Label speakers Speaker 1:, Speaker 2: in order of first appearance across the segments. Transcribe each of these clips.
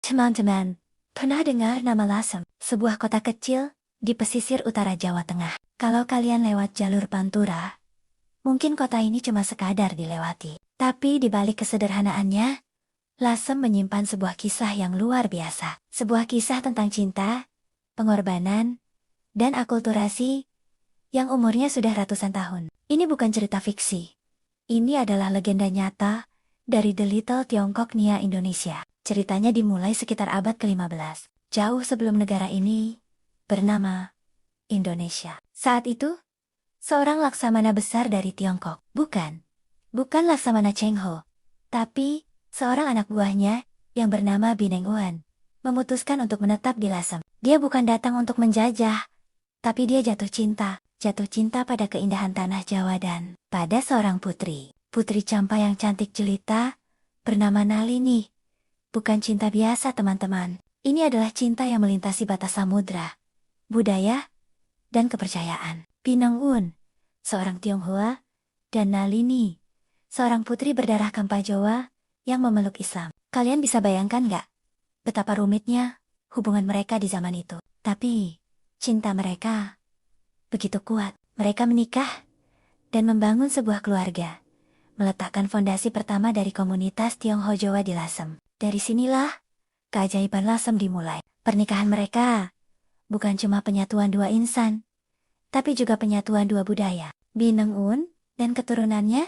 Speaker 1: Teman-teman, pernah dengar nama Lasem, sebuah kota kecil di pesisir utara Jawa Tengah? Kalau kalian lewat jalur Pantura, mungkin kota ini cuma sekadar dilewati. Tapi di balik kesederhanaannya, Lasem menyimpan sebuah kisah yang luar biasa. Sebuah kisah tentang cinta, pengorbanan, dan akulturasi yang umurnya sudah ratusan tahun. Ini bukan cerita fiksi. Ini adalah legenda nyata dari The Little Tiongkok Nia Indonesia. Ceritanya dimulai sekitar abad ke-15, jauh sebelum negara ini bernama Indonesia. Saat itu, seorang laksamana besar dari Tiongkok, bukan Laksamana Cheng Ho, tapi seorang anak buahnya yang bernama Bineng Uan, memutuskan untuk menetap di Lasem. Dia bukan datang untuk menjajah, tapi dia jatuh cinta pada keindahan tanah Jawa dan pada seorang putri Campa yang cantik jelita, bernama Nalini. Bukan cinta biasa teman-teman, ini adalah cinta yang melintasi batas samudra, budaya, dan kepercayaan. Bineng Un, seorang Tionghoa, dan Nalini, seorang putri berdarah Kampa Jawa yang memeluk Islam. Kalian bisa bayangkan nggak betapa rumitnya hubungan mereka di zaman itu? Tapi, cinta mereka begitu kuat. Mereka menikah dan membangun sebuah keluarga, meletakkan fondasi pertama dari komunitas Tionghoa Jawa di Lasem. Dari sinilah keajaiban Lasem dimulai. Pernikahan mereka bukan cuma penyatuan dua insan, tapi juga penyatuan dua budaya. Bineng Un dan keturunannya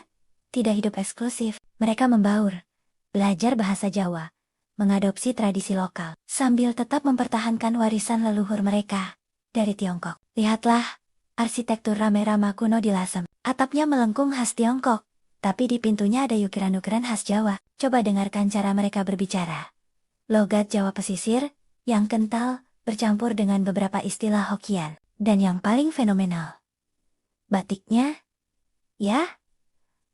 Speaker 1: tidak hidup eksklusif. Mereka membaur, belajar bahasa Jawa, mengadopsi tradisi lokal, sambil tetap mempertahankan warisan leluhur mereka dari Tiongkok. Lihatlah arsitektur rame-rama kuno di Lasem. Atapnya melengkung khas Tiongkok, tapi di pintunya ada ukiran-ukiran khas Jawa. Coba dengarkan cara mereka berbicara. Logat Jawa pesisir yang kental bercampur dengan beberapa istilah Hokkien. Dan yang paling fenomenal, batiknya. Ya,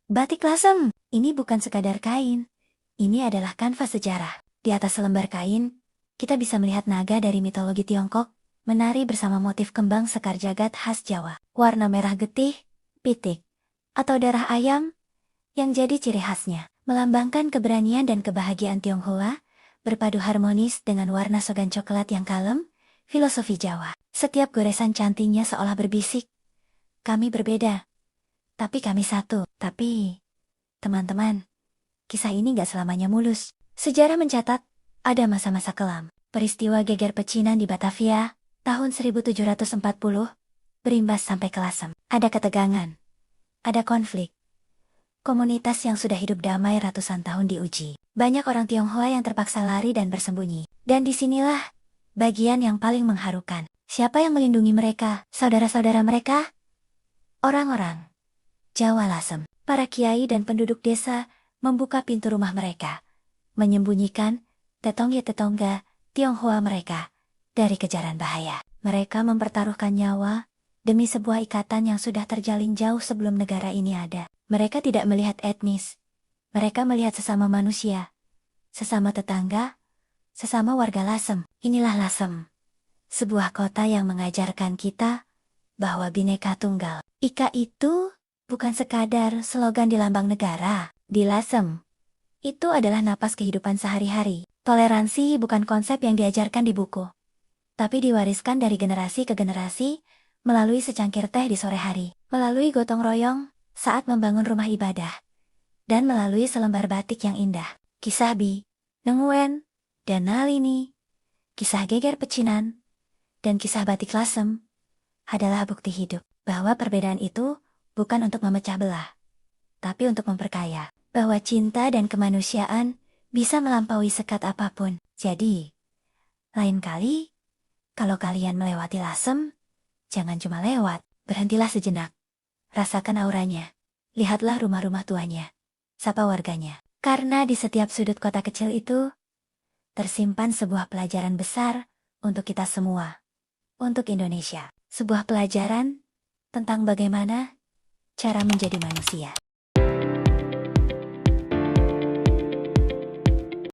Speaker 1: batik Lasem. Ini bukan sekadar kain. Ini adalah kanvas sejarah. Di atas selembar kain, kita bisa melihat naga dari mitologi Tiongkok menari bersama motif kembang sekar jagad khas Jawa. Warna merah getih, pitik, atau darah ayam yang jadi ciri khasnya, melambangkan keberanian dan kebahagiaan Tionghoa, berpadu harmonis dengan warna sogan coklat yang kalem, filosofi Jawa. Setiap goresan cantiknya seolah berbisik, kami berbeda, tapi kami satu. Tapi, teman-teman, kisah ini gak selamanya mulus. Sejarah mencatat, ada masa-masa kelam. Peristiwa geger pecinan di Batavia, tahun 1740, berimbas sampai ke Lasem. Ada ketegangan, ada konflik. Komunitas yang sudah hidup damai ratusan tahun diuji. Banyak orang Tionghoa yang terpaksa lari dan bersembunyi. Dan disinilah bagian yang paling mengharukan. Siapa yang melindungi mereka, saudara-saudara mereka? Orang-orang Jawa Lasem. Para kiai dan penduduk desa membuka pintu rumah mereka, menyembunyikan tetongga-tetongga Tionghoa mereka dari kejaran bahaya. Mereka mempertaruhkan nyawa demi sebuah ikatan yang sudah terjalin jauh sebelum negara ini ada. Mereka tidak melihat etnis. Mereka melihat sesama manusia, sesama tetangga, sesama warga Lasem. Inilah Lasem, sebuah kota yang mengajarkan kita bahwa Bhinneka Tunggal Ika itu bukan sekadar slogan di lambang negara. Di Lasem, itu adalah napas kehidupan sehari-hari. Toleransi bukan konsep yang diajarkan di buku, tapi diwariskan dari generasi ke generasi melalui secangkir teh di sore hari, melalui gotong royong saat membangun rumah ibadah, dan melalui selembar batik yang indah. Kisah Bineng Uan dan Nalini, kisah geger pecinan, dan kisah batik Lasem adalah bukti hidup bahwa perbedaan itu bukan untuk memecah belah, tapi untuk memperkaya, bahwa cinta dan kemanusiaan bisa melampaui sekat apapun. Jadi, lain kali, kalau kalian melewati Lasem, jangan cuma lewat, berhentilah sejenak. Rasakan auranya. Lihatlah rumah-rumah tuanya. Sapa warganya. Karena di setiap sudut kota kecil itu, tersimpan sebuah pelajaran besar untuk kita semua. Untuk Indonesia. Sebuah pelajaran tentang bagaimana cara menjadi manusia.